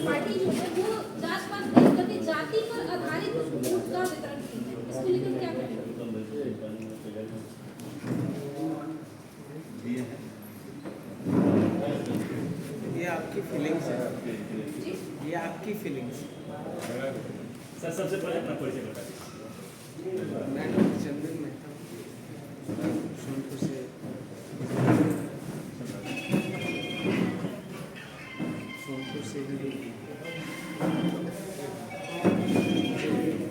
Party जो है वो जात पात देख करके जाति पर आधारित वोट का वितरण की है, इसको लेकर क्या कहेंगे? ये आपकी फीलिंग्स है, ये आपकी फीलिंग्स। सर सबसे पहले अपना परिचय बताइए। मैं डॉक्टर चंदन मेहता सोनपुर से।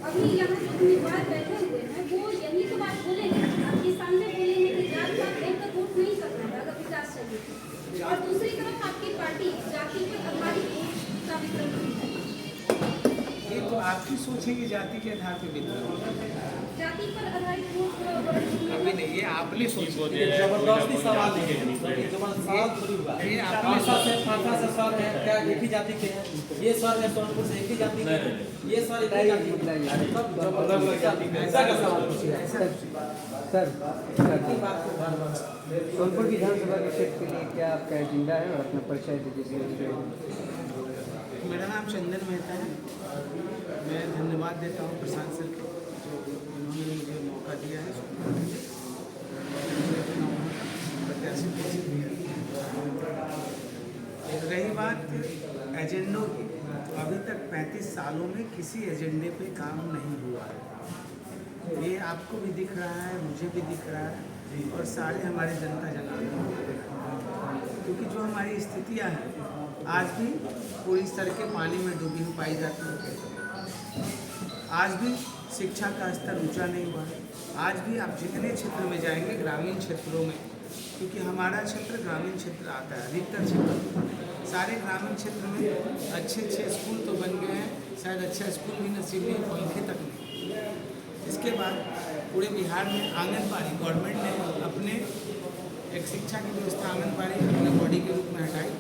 अभी यहाँ जो उम्मीदवार बैठे हुए हैं वो यही तो बात बोलेंगे, आपके सामने बोलेंगे कि जात पात देखकर वोट नहीं करना है अगर विकास चाहिए, और दूसरी तरफ आपकी पार्टी जाति पर आधारित वोट का वितरण करती है। ये तो आपकी सोच है कि जाति के आधार पर वितरण, जाति पर आधारित वोट अभी नहीं, ये आपने सोची। जबरदस्ती सवाल नहीं है, सवाल थोड़ी हुआ। ये आपने पांच से सवाल है, क्या एक ही जाति के हैं? ये सवाल है सोनपुर से एक ही जाति के हैं, ये सवाल एक ही जाति के हैं, सब अलग अलग जाति के हैं। ऐसा का सवाल पूछिए सर, सोनपुर विधानसभा के क्षेत्र के लिए क्या आपका एजेंडा है और अपना परिचय दीजिए। मेरा नाम चंदन मेहता है। मैं धन्यवाद देता हूँ प्रशांत सर को जो उन्होंने मुझे मौका दिया है प्रत्याशी घोषित किया। रही बात एजेंडों की, अभी तक 35 सालों में किसी एजेंडे पे काम नहीं हुआ है। ये आपको भी दिख रहा है, मुझे भी दिख रहा है और सारे हमारे जनता जनार्दन को दिख रहा है, क्योंकि जो हमारी स्थितियाँ हैं आज भी पूरी सड़कें पानी में डूबी हुई पाई जाती है। आज भी शिक्षा का स्तर ऊंचा नहीं हुआ है। आज भी आप जितने क्षेत्र में जाएंगे ग्रामीण क्षेत्रों में, क्योंकि हमारा क्षेत्र ग्रामीण क्षेत्र आता है, अधिकतर क्षेत्र सारे ग्रामीण क्षेत्र में अच्छे स्कूल तो बन गए हैं, शायद अच्छा स्कूल भी नसीब नहीं, पंखे तक नहीं। इसके बाद पूरे बिहार में आंगनबाड़ी गवर्नमेंट ने अपने एक शिक्षा की व्यवस्था आंगनबाड़ी अपने बॉडी के रूप में हटाई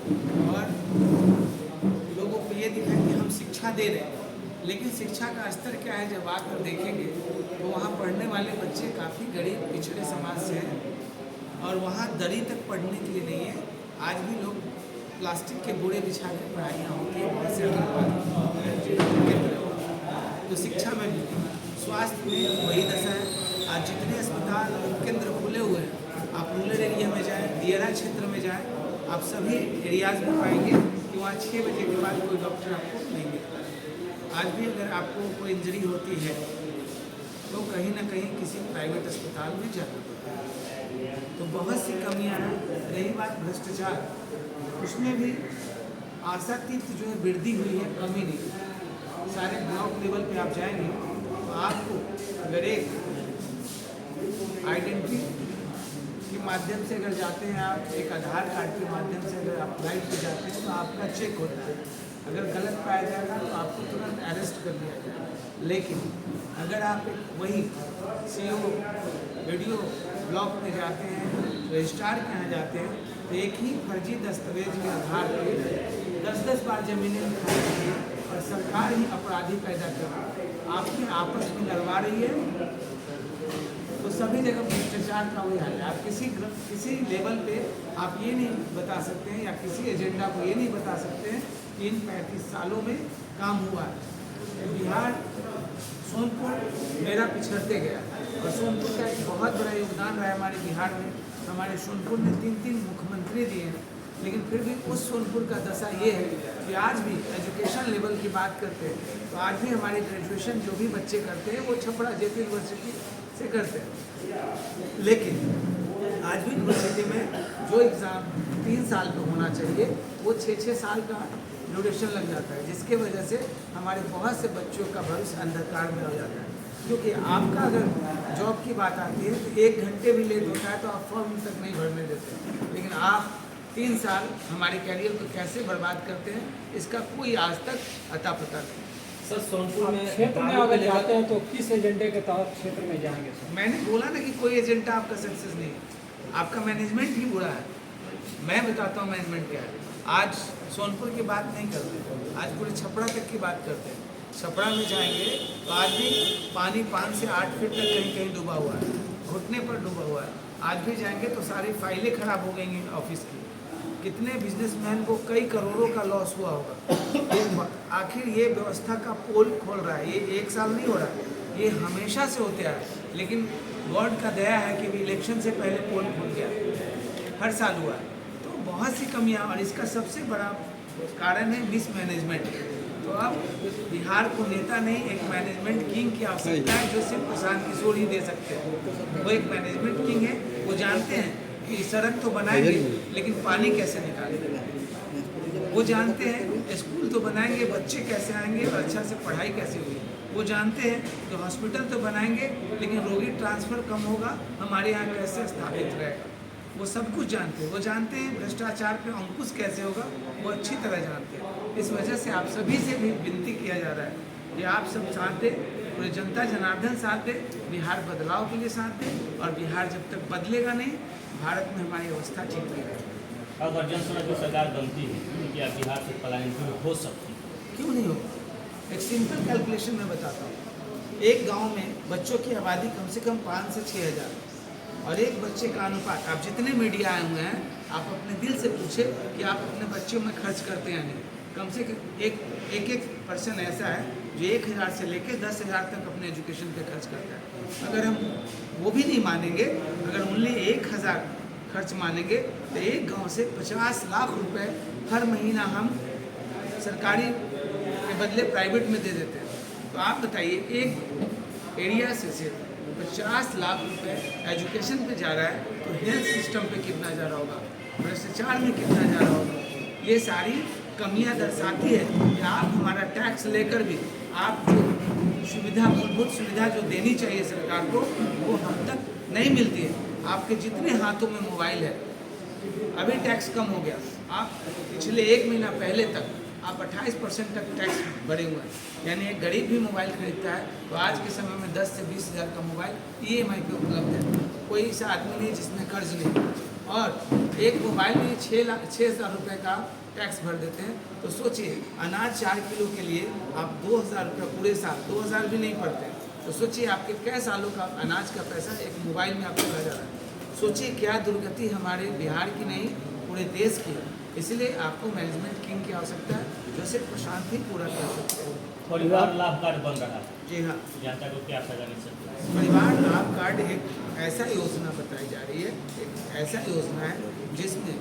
और लोगों को ये दिखाई कि हम शिक्षा दे रहे हैं, लेकिन शिक्षा का स्तर क्या है जब आकर देखेंगे तो वहाँ पढ़ने वाले बच्चे काफ़ी गरीब पिछड़े समाज से हैं और वहाँ दरी तक पढ़ने के लिए नहीं है। आज भी लोग प्लास्टिक के बोरे बिछा के पढ़ाइयाँ होती है, बहुत से तो शिक्षा में भी, स्वास्थ्य में वही दशा है। आज जितने अस्पताल केंद्र खुले हुए हैं, आप रूरल एरिया में जाएँ, दियरा क्षेत्र में जाएँ, आप सभी एरियाज में पाएंगे कि वहाँ 6 बजे के बाद कोई डॉक्टर आपको नहीं मिलता है। आज भी अगर आपको कोई इंजरी होती है तो कहीं ना कहीं किसी प्राइवेट अस्पताल में जाना पड़ता है। तो बहुत सी कमियां हैं। रही बात भ्रष्टाचार, उसमें भी आशातीत जो है वृद्धि हुई है, कमी नहीं। सारे ब्लॉक लेवल पे आप जाएंगे तो आपको अगर एक आइडेंटिटी के माध्यम से अगर जाते हैं, आप एक आधार कार्ड के माध्यम से अगर आप फ्लाइट पे जाते हैं तो आपका चेक होता है, अगर गलत पाया जाएगा तो आपको तुरंत अरेस्ट कर दिया जाएगा। लेकिन अगर आप एक वही CO वीडियो ब्लॉक में जाते हैं, रजिस्ट्रार के यहाँ जाते हैं तो एक ही फर्जी दस्तावेज के आधार पर 10-10 बार ज़मीनें दिखाई जाती है और सरकार ही अपराधी पैदा कर रही है, आपके आपस में लड़वा रही है। तो सभी जगह भ्रष्टाचार का वही हाल है। आप किसी लेवल पे आप ये नहीं बता सकते हैं या किसी एजेंडा को ये नहीं बता सकते हैं कि इन 35 सालों में काम हुआ है। बिहार सोनपुर मेरा पिछड़ते गया और सोनपुर का एक बहुत बड़ा योगदान रहा है हमारे बिहार में। हमारे सोनपुर ने 3 मुख्यमंत्री दिए हैं, लेकिन फिर भी उस सोनपुर का दशा ये है कि आज भी एजुकेशन लेवल की बात करते हैं तो आज भी हमारे ग्रेजुएशन जो भी बच्चे करते हैं वो छपरा JP यूनिवर्सिटी से करते हैं। लेकिन आज भी यूनिवर्सिटी में जो एग्ज़ाम 3 साल पे होना चाहिए वो 6-6 साल का ड्यूरेशन लग जाता है, जिसके वजह से हमारे बहुत से बच्चों का भविष्य अंधकार में हो जाता है। क्योंकि आपका अगर जॉब की बात आती है तो 1 घंटे भी लेट होता है तो आप फॉर्म तक नहीं भरने देते, लेकिन आप 3 साल हमारे कैरियर को कैसे बर्बाद करते हैं इसका कोई आज तक अता पता नहीं। सर सोनपुर में क्षेत्र में अगर जाते हैं तो किस एजेंडे के तहत क्षेत्र में जाएंगे सर? मैंने बोला ना कि कोई एजेंडा आपका सक्सेस नहीं है, आपका मैनेजमेंट ही बुरा है। मैं बताता हूँ मैनेजमेंट क्या है। आज सोनपुर की बात नहीं करते, आज पूरे छपरा तक की बात करते हैं। छपरा में जाएंगे तो आज भी पानी 5 से 8 फीट तक कहीं कहीं डूबा हुआ है, घुटने पर डूबा हुआ है। आज भी जाएंगे तो सारी फाइलें खराब हो गई ऑफिस की, कितने बिजनेसमैन को कई करोड़ों का लॉस हुआ होगा। आखिर ये व्यवस्था का पोल खोल रहा है, ये एक साल नहीं हो रहा, ये हमेशा से होते आया है। लेकिन गॉड का दया है कि इलेक्शन से पहले पोल खुल गया, हर साल हुआ है। तो बहुत सी कमियां, और इसका सबसे बड़ा कारण है मिसमैनेजमेंट। तो अब बिहार को नेता नहीं, एक मैनेजमेंट किंग की आवश्यकता है, जो सिर्फ प्रशांत किशोर ही दे सकते हैं। वो एक मैनेजमेंट किंग है, वो जानते हैं कि सड़क तो बनाएंगे लेकिन पानी कैसे निकालेंगे। वो जानते हैं स्कूल तो बनाएंगे, बच्चे कैसे आएंगे और अच्छा से पढ़ाई कैसे होगी। वो जानते हैं कि हॉस्पिटल तो बनाएंगे लेकिन रोगी ट्रांसफ़र कम होगा, हमारे यहाँ कैसे स्थापित रहेगा। वो सब कुछ जानते हैं। वो जानते हैं भ्रष्टाचार पे अंकुश कैसे होगा, वो अच्छी तरह जानते हैं। इस वजह से आप सभी से भी विनती किया जा रहा है कि आप सब साथ दें, पूरे जनता जनार्दन साथ दे, बिहार बदलाव के लिए साथ दे। और बिहार जब तक बदलेगा नहीं, भारत में हमारी अवस्था ठीक नहीं रहेगी। अगर जनसुराज की सरकार बनती है क्या बिहार से पलायन दूर हो सकती है? क्यों नहीं होगा? एक सिंपल कैलकुलेशन मैं बताता हूँ। एक गांव में बच्चों की आबादी कम से कम 5 से 6 हज़ार, और एक बच्चे का अनुपात, आप जितने मीडिया आए हुए हैं, आप अपने दिल से पूछे कि आप अपने बच्चों में खर्च करते हैं नहीं। कम से कम एक पर्सन ऐसा है जो 1000 से लेकर 10,000 तक अपने एजुकेशन पे खर्च करता है। अगर हम वो भी नहीं मानेंगे, अगर ओनली 1000 खर्च मानेंगे, तो एक गांव से 50 लाख रुपए हर महीना हम सरकारी के बदले प्राइवेट में दे देते हैं। तो आप बताइए, एक एरिया से सिर्फ 50 लाख रुपए एजुकेशन पे जा रहा है, तो हेल्थ सिस्टम पे कितना जा रहा होगा, भ्रष्टाचार में कितना जा रहा होगा। ये सारी कमियां दर्शाती है कि आप हमारा टैक्स लेकर भी आप जो सुविधा, मूलभूत सुविधा जो देनी चाहिए सरकार को, वो हम तक नहीं मिलती है। आपके जितने हाथों में मोबाइल है, अभी टैक्स कम हो गया। आप पिछले 1 महीना पहले तक आप 28% तक टैक्स बढ़े हुए हैं। यानी एक गरीब भी मोबाइल खरीदता है तो आज के समय में 10 से 20 हज़ार का मोबाइल EMI पे उपलब्ध है। कोई ऐसा आदमी नहीं जिसमें कर्ज नहीं, और एक मोबाइल में 6,000 रुपये का टैक्स भर देते हैं। तो सोचिए, अनाज 4 किलो के लिए आप 2,000 रुपये पूरे साल, 2,000 भी नहीं पड़ते, तो सोचिए आपके कई सालों का अनाज का पैसा एक मोबाइल में आपको चला जा रहा है। सोचिए क्या दुर्गति हमारे बिहार की नहीं, पूरे देश की। इसलिए आपको मैनेजमेंट किंग की आवश्यकता है, जो सिर्फ प्रशांत ही पूरा कर सकते हैं। परिवार लाभ कार्ड बन रहा है, जी हाँ, जनता को क्या फायदा मिल सकता है? परिवार लाभ कार्ड एक ऐसा योजना बताई जा रही है, एक ऐसा योजना है जिसमें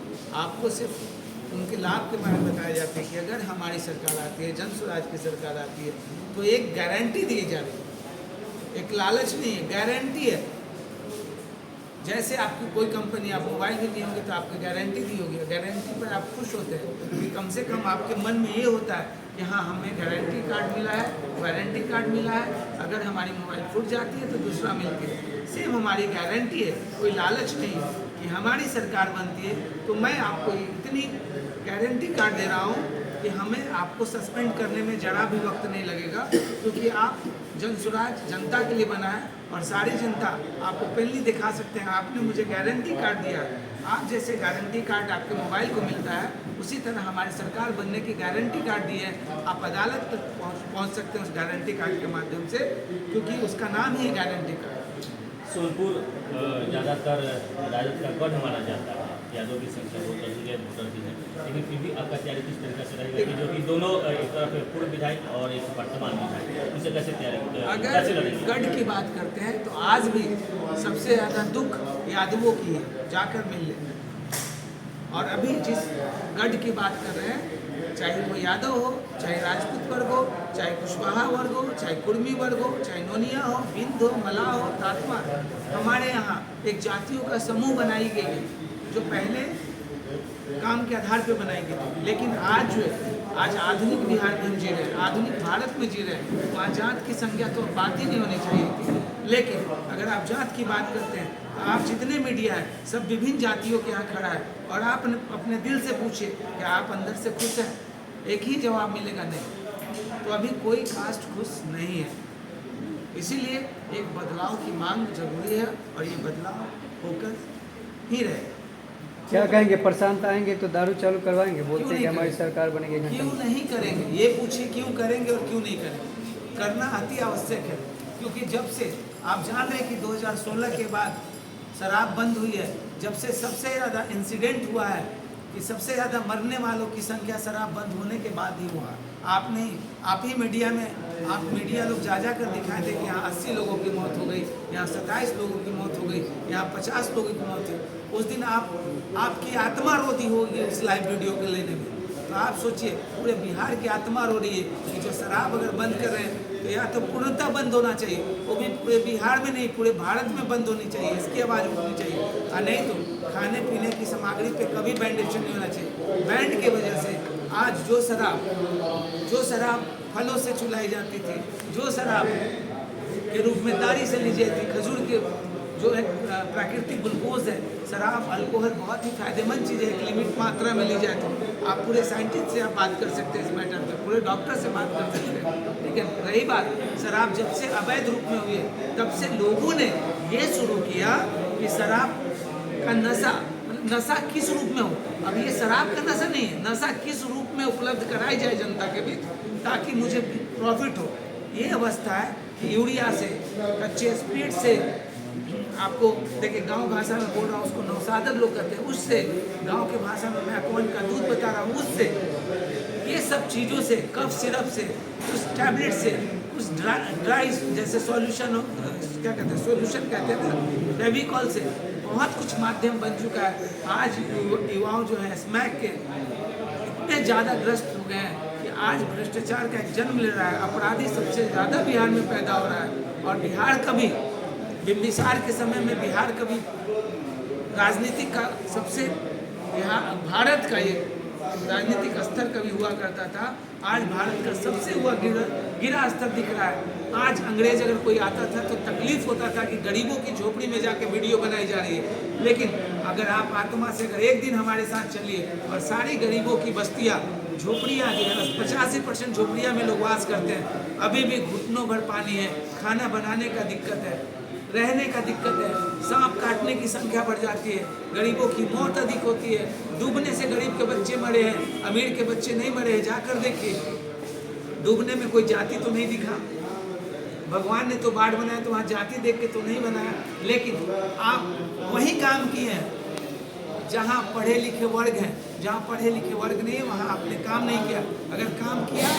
आपको सिर्फ उनके लाभ के बारे में बताया जाता है कि अगर हमारी सरकार आती है, जनसुराज की सरकार आती है, तो एक गारंटी दी जा रही है। एक लालच नहीं है, गारंटी है। जैसे आपकी कोई कंपनी, आप मोबाइल भी लिए होंगे तो आपको गारंटी दी होगी, गारंटी पर आप खुश होते हैं कि कम से कम आपके मन में ये होता है कि हाँ, हमें गारंटी कार्ड मिला है, वारंटी कार्ड मिला है, अगर हमारी मोबाइल फूट जाती है तो दूसरा मिलती है। सेम हमारी गारंटी है, कोई लालच नहीं कि हमारी सरकार बनती है तो मैं आपको इतनी गारंटी कार्ड दे रहा हूँ कि हमें आपको सस्पेंड करने में जरा भी वक्त नहीं लगेगा, क्योंकि आप जनसुराज जनता के लिए बना है और सारी जनता आपको ओपनली दिखा सकते हैं। आपने मुझे गारंटी कार्ड दिया, आप जैसे गारंटी कार्ड आपके मोबाइल को मिलता है, उसी तरह हमारी सरकार बनने की गारंटी कार्ड दी है। आप अदालत तक पहुंच सकते हैं उस गारंटी कार्ड के माध्यम से, क्योंकि उसका नाम ही गारंटी कार्ड। सोनपुर ज़्यादातर राजद का गढ़ माना जाता है, यादव की संख्या बहुत अधिक है, वोटर भी है, लेकिन फिर भी आपका तैयारी किस तरीके से रहेगा कि जो कि दोनों एक तरफ पूर्व विधायक और एक वर्तमान विधायक, उसे कैसे तैयारी अगर गढ़ की बात करते हैं तो आज भी सबसे ज़्यादा दुख यादवों की है, जाकर मिल लें। और अभी जिस गढ़ की बात कर रहे हैं, चाहे वो यादव हो, चाहे राजपूत वर्ग हो, चाहे कुशवाहा वर्ग हो, चाहे कुर्मी वर्ग हो, चाहे नोनिया हो, बिंद हो, मलाह हो, तातवा, हमारे यहाँ एक जातियों का समूह बनाई गई है जो पहले काम के आधार पर बनाई गई थी। लेकिन आज जो है, आज आधुनिक बिहार में हम जी रहे हैं, आधुनिक भारत में जी रहे हैं, वहाँ जात की संख्या तो बात ही नहीं होनी चाहिए थी। लेकिन अगर आप जात की बात करते हैं तो आप जितने मीडिया हैं सब विभिन्न जातियों के यहाँ खड़ा है, और आप अपने दिल से पूछिए कि आप अंदर से खुश हैं, एक ही जवाब मिलेगा नहीं। तो अभी कोई कास्ट खुश नहीं है, इसीलिए एक बदलाव की मांग जरूरी है और ये बदलाव होकर ही रहे। क्या कहेंगे, प्रशांत आएंगे तो दारू चालू करवाएंगे, बोलते हैं कि हमारी करेंगे? सरकार बनेगी घंटे क्यों में। नहीं करेंगे, ये पूछिए क्यों करेंगे और क्यों नहीं करेंगे। करना अति आवश्यक है, क्योंकि जब से आप जान रहे हैं कि 2016 के बाद शराब बंद हुई है, जब से सबसे ज़्यादा इंसिडेंट हुआ है कि सबसे ज़्यादा मरने वालों की संख्या शराब बंद होने के बाद ही हुआ। आप नहीं, आप ही मीडिया में, आप मीडिया लोग जा कर दिखाए थे कि यहाँ 80 लोगों की मौत हो गई, यहाँ 27 लोगों की मौत हो गई, यहाँ 50 लोगों की मौत हुई। उस दिन आपकी आत्मा रोती होगी उस लाइव वीडियो को लेने में। तो आप सोचिए, पूरे बिहार की आत्मा रो रही है कि जो शराब अगर बंद कर रहे हैं तो या तो पूर्णतः बंद होना चाहिए, वो भी पूरे बिहार में नहीं पूरे भारत में बंद होनी चाहिए, इसकी आवाज़ उठनी चाहिए। और नहीं तो खाने पीने की सामग्री पे कभी बैंडेशन नहीं होना चाहिए। बैंड की वजह से आज जो शराब फलों से चुलाई जाती थी, जो शराब के रूप में दारी से ली जाती थी, खजूर के जो है प्राकृतिक ग्लूकोज है, शराब अल्कोहल बहुत ही फायदेमंद चीज़ है, एक लिमिट मात्रा में ली जाए तो। आप पूरे साइंटिस्ट से आप बात कर सकते हैं इस मैटर पे, पूरे डॉक्टर से बात कर सकते हैं। ठीक है, रही बात शराब जब से अवैध रूप में हुई है तब से लोगों ने ये शुरू किया कि शराब का नशा किस रूप में हो। अब ये शराब का नशा नहीं है, नशा किस रूप में उपलब्ध कराई जाए जनता के बीच ताकि मुझे प्रॉफिट हो। ये अवस्था है कि यूरिया से, कच्चे स्पीड से, आपको देखिए गांव भाषा में बोल रहा हूँ, उसको नौसादर लोग कहते हैं, उससे गांव के भाषा में मैं अकवन का दूध बता रहा हूँ, उससे ये सब चीज़ों से, कफ सिरप से, उस टैबलेट से, उस ड्राई जैसे सॉल्यूशन क्या कहते हैं, सॉल्यूशन कहते हैं ना, फेविकॉल से बहुत कुछ माध्यम बन चुका है। आज युवाओं जो है स्मैक के इतने ज़्यादा ग्रस्त हो गए हैं कि आज भ्रष्टाचार का एक जन्म ले रहा है। अपराधी सबसे ज़्यादा बिहार में पैदा हो रहा है। और बिहार कभी बिम्बिसार के समय में बिहार कभी राजनीतिक का सबसे भारत का ये राजनीतिक स्तर कभी हुआ करता था, आज भारत का सबसे हुआ गिरा स्तर दिख रहा है। आज अंग्रेज अगर कोई आता था तो तकलीफ होता था कि गरीबों की झोपड़ी में जाके वीडियो बनाई जा रही है, लेकिन अगर आप आत्मा से अगर एक दिन हमारे साथ चलिए और सारी गरीबों की बस्तियाँ, झोपड़ियाँ जो है 85% झोपड़ियाँ में लोग वास करते हैं, अभी भी घुटनों भर पानी है, खाना बनाने का दिक्कत है, रहने का दिक्कत है, सांप काटने की संख्या बढ़ जाती है, गरीबों की मौत अधिक होती है, डूबने से गरीब के बच्चे मरे हैं, अमीर के बच्चे नहीं मरे हैं। जाकर देखिए, डूबने में कोई जाति तो नहीं दिखा, भगवान ने तो बाढ़ बनाया तो वहाँ जाति देख के तो नहीं बनाया, लेकिन आप वही काम किए हैं जहाँ पढ़े लिखे वर्ग हैं। जहाँ पढ़े लिखे वर्ग नहीं है वहाँ आपने काम नहीं किया। अगर काम किया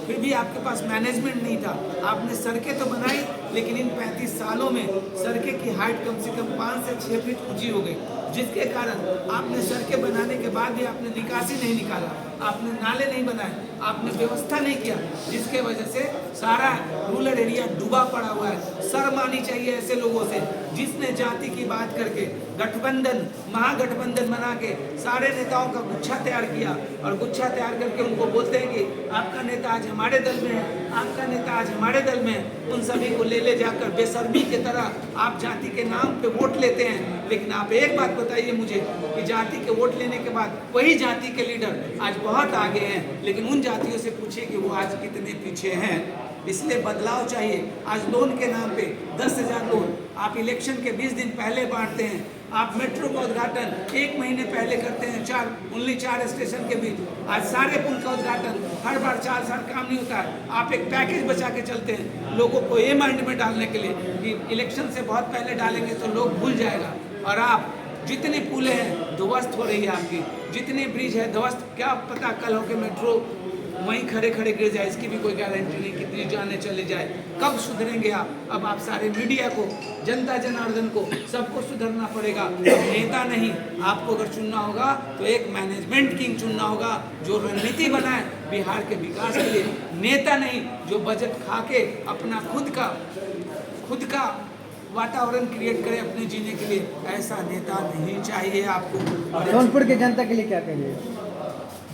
फिर भी आपके पास मैनेजमेंट नहीं था। आपने सड़कें तो बनाई, लेकिन इन 35 सालों में सड़कें की हाइट कम से कम 5 से 6 फीट ऊंची हो गई, जिसके कारण आपने सड़कें बनाने के बाद भी आपने निकासी नहीं निकाला, आपने नाले नहीं बनाए, आपने व्यवस्था नहीं किया, जिसके वजह से सारा रूरल एरिया डूबा पड़ा हुआ है। शर्म आनी चाहिए ऐसे लोगों से जिसने जाति की बात करके गठबंधन, महागठबंधन बना के सारे नेताओं का गुच्छा तैयार किया और गुच्छा तैयार करके उनको बोलते हैं कि आपका नेता आज हमारे दल में है, आपका नेता आज हमारे दल में है। उन सभी को ले जाकर बेशर्मी की तरह आप जाति के नाम पे वोट लेते हैं। लेकिन आप एक बात बताइए मुझे कि जाति के वोट लेने के बाद वही जाति के लीडर आज बहुत आगे हैं, लेकिन उन जातियों से पूछिए कि वो आज कितने पीछे हैं। इसलिए बदलाव चाहिए। आज लोन के नाम पे 10,000 लोन आप इलेक्शन के 20 दिन पहले बांटते हैं। आप मेट्रो का उद्घाटन 1 महीने पहले करते हैं, 4 स्टेशन के बीच। आज सारे पुल का उद्घाटन हर बार 4 साल काम नहीं होता है। आप एक पैकेज बचा के चलते हैं लोगों को ये माइंड में डालने के लिए कि इलेक्शन से बहुत पहले डालेंगे तो लोग भूल जाएगा। और आप जितनी पुलें हैं ध्वस्त हो रही है, आपकी जितनी ब्रिज है ध्वस्त, क्या पता कल होके मेट्रो वहीं खड़े खड़े गिर जाए, इसकी भी कोई गारंटी नहीं कि ब्रिज आने चले जाए। कब सुधरेंगे आप? अब आप सारे मीडिया को, जनता जनार्दन को, सबको सुधरना पड़ेगा। अब नेता नहीं, आपको अगर चुनना होगा तो एक मैनेजमेंट किंग चुनना होगा जो रणनीति बनाए बिहार के विकास के लिए। नेता नहीं जो बजट खा के अपना खुद का वातावरण क्रिएट करे अपने जीने के लिए। ऐसा नेता नहीं चाहिए आपको। सोनपुर के जनता के लिए क्या कहिए?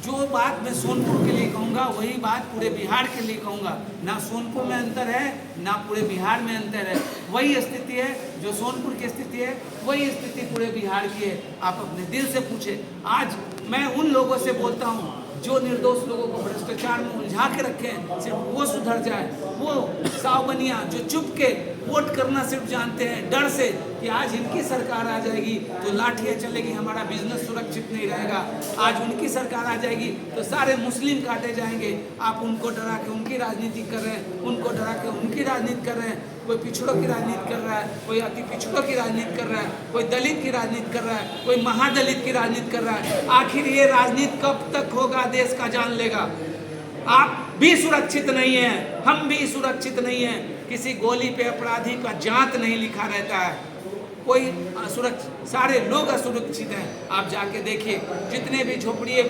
जो बात मैं सोनपुर के लिए कहूँगा वही बात पूरे बिहार के लिए कहूँगा। ना सोनपुर में अंतर है, ना पूरे बिहार में अंतर है। वही स्थिति है जो सोनपुर की स्थिति है, वही स्थिति पूरे बिहार की है। आप अपने दिल से पूछे। आज मैं उन लोगों से बोलता हूँ जो निर्दोष लोगों को भ्रष्टाचार में उलझा के रखे हैं, सिर्फ वो सुधर जाए। वो सावबनिया जो चुप के वोट करना सिर्फ जानते हैं डर से कि आज इनकी सरकार आ जाएगी तो लाठियाँ चलेगी, हमारा बिजनेस सुरक्षित नहीं रहेगा। आज उनकी सरकार आ जाएगी तो सारे मुस्लिम काटे जाएंगे। आप उनको डरा के उनकी राजनीति कर रहे हैं, उनको डरा के उनकी राजनीति कर रहे हैं। कोई पिछड़ों की राजनीति कर रहा है, कोई अति पिछड़ों की राजनीति कर रहा है, कोई दलित की राजनीति कर रहा है, कोई महादलित की राजनीति कर रहा है। आखिर ये राजनीति कब तक होगा, देश का जान लेगा। आप भी सुरक्षित नहीं हैं, हम भी सुरक्षित नहीं हैं। किसी गोली पे अपराधी का जात नहीं लिखा रहता है, कोई असुरक्षित, सारे लोग असुरक्षित हैं। आप जाके देखिए जितने भी झोपड़िए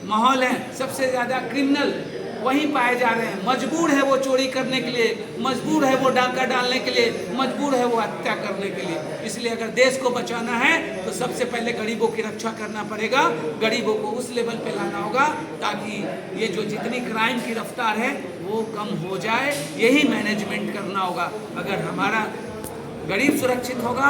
माहौल हैं, सबसे ज़्यादा क्रिमिनल वहीं पाए जा रहे हैं। मजबूर है वो चोरी करने के लिए, मजबूर है वो डाका डालने के लिए, मजबूर है वो हत्या करने के लिए। इसलिए अगर देश को बचाना है तो सबसे पहले गरीबों की रक्षा करना पड़ेगा। गरीबों को उस लेवल पे लाना होगा ताकि ये जो जितनी क्राइम की रफ्तार है वो कम हो जाए। यही मैनेजमेंट करना होगा। अगर हमारा गरीब सुरक्षित होगा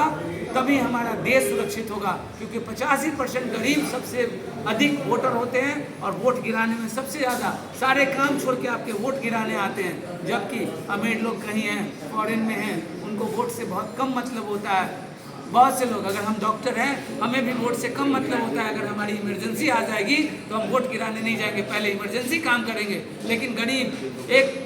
तभी हमारा देश सुरक्षित होगा, क्योंकि 85% गरीब सबसे अधिक वोटर होते हैं और वोट गिराने में सबसे ज़्यादा सारे काम छोड़ के आपके वोट गिराने आते हैं। जबकि अमीर लोग कहीं हैं, फॉरेन में हैं, उनको वोट से बहुत कम मतलब होता है। बहुत से लोग, अगर हम डॉक्टर हैं हमें भी वोट से कम मतलब होता है। अगर हमारी इमरजेंसी आ जाएगी तो हम वोट गिराने नहीं जाएंगे, पहले इमरजेंसी काम करेंगे। लेकिन गरीब एक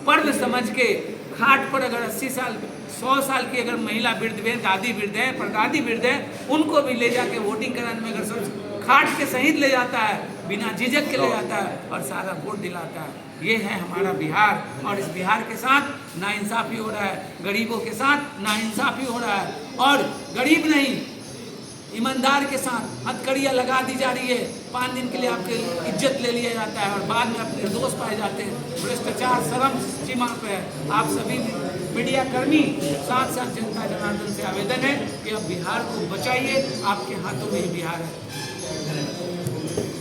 पर्व समझ के खाट पर अगर 80 साल 100 साल की अगर महिला वृद्ध हैं, दादी वृद्ध हैं, परदादी वृद्ध हैं, उनको भी ले जाके वोटिंग कराने में अगर सब खाट के सहित ले जाता है, बिना झिझक के ले जाता है और सारा वोट दिलाता है। ये है हमारा बिहार। और इस बिहार के साथ नाइंसाफ़ी हो रहा है, गरीबों के साथ नाइंसाफ़ी हो रहा है। और गरीब नहीं, ईमानदार के साथ हथकड़ियाँ लगा दी जा रही है। 5 दिन के लिए आपकी इज्जत ले लिया जाता है और बाद में आप निर्दोष पाए जाते हैं। भ्रष्टाचार शर्म सीमा पे है। आप सभी मीडिया कर्मी साथ साथ जनता जनार्दन से आवेदन है कि अब बिहार को बचाइए, आपके हाथों में ही बिहार है।